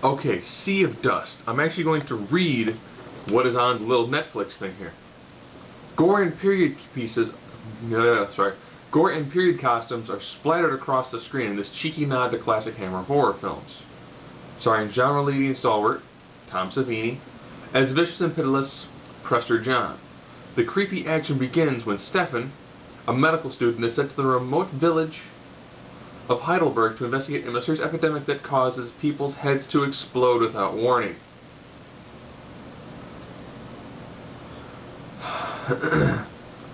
Okay, Sea of Dust. I'm actually going to read what is on the little Netflix thing here. Gore and period pieces, Gore and period costumes are splattered across the screen in this cheeky nod to classic Hammer horror films. Starring genre-leading stalwart Tom Savini as vicious and pitiless Prester John. The creepy action begins when Stefan, a medical student, is sent to the remote village of Heidelberg to investigate a mysterious epidemic that causes people's heads to explode without warning.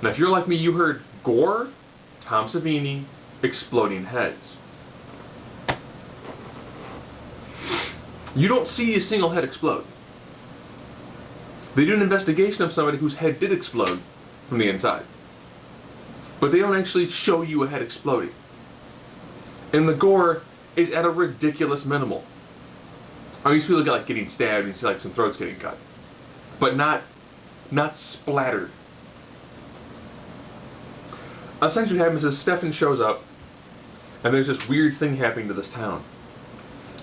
Now, if you're like me, you heard gore, Tom Savini, exploding heads. You don't see a single head explode. They do an investigation of somebody whose head did explode from the inside. But they don't actually show you a head exploding. And the gore is at a ridiculous minimal. I mean, you see people like getting stabbed, and you see like some throats getting cut. But not splattered. Essentially what happens is Stefan shows up, and there's this weird thing happening to this town.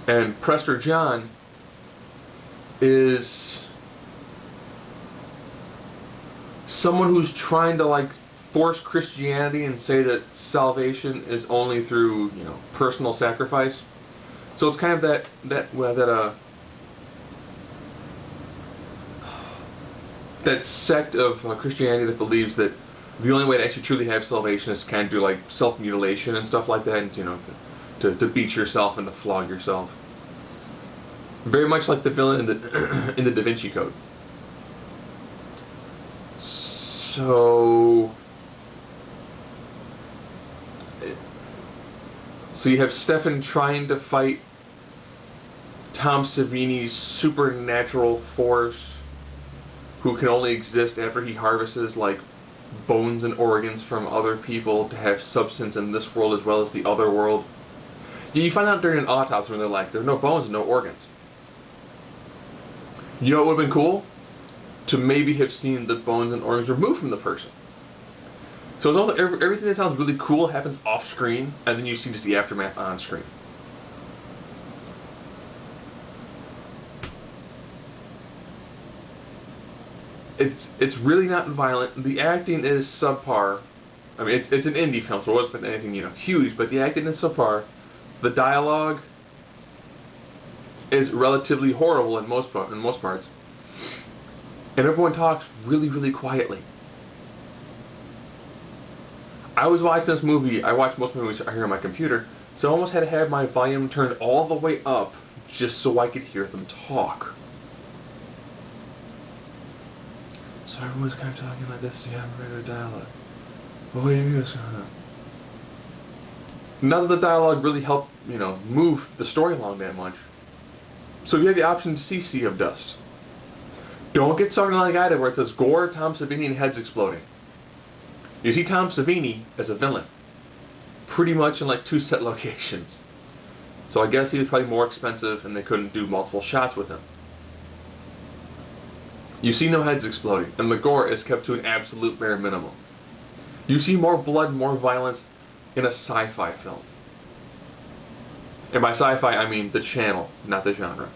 And Prester John is someone who's trying to like force Christianity and say that salvation is only through, personal sacrifice. So it's kind of that sect of Christianity that believes that the only way to actually truly have salvation is to kind of do like self-mutilation and stuff like that, and to beat yourself and to flog yourself. Very much like the villain in the in the Da Vinci Code. So you have Stefan trying to fight Tom Savini's supernatural force, who can only exist after he harvests like bones and organs from other people to have substance in this world as well as the other world. You find out during an autopsy when they're like, there's no bones and no organs. You know what would have been cool? To maybe have seen the bones and organs removed from the person. So it's also, everything that sounds really cool happens off screen, and then you see just the aftermath on screen. It's really not violent. The acting is subpar. I mean, it's an indie film, so it wasn't anything huge, but the acting is subpar. The dialogue is relatively horrible in most parts, and everyone talks really, really quietly. I was watching this movie. I watch most movies here on my computer, so I almost had to have my volume turned all the way up just so I could hear them talk. So everyone's kind of talking like this. Do you have a regular dialogue? Well, what do you mean what's going on? None of the dialogue really helped, move the story along that much. So you have the option to see Sea of Dust. Don't get sucked on the guide where it says gore, Tom Savini, and heads exploding. You see Tom Savini as a villain, pretty much in like 2 set locations. So I guess he was probably more expensive and they couldn't do multiple shots with him. You see no heads exploding, and the gore is kept to an absolute bare minimum. You see more blood, more violence in a sci-fi film. And by sci-fi, I mean the channel, not the genre.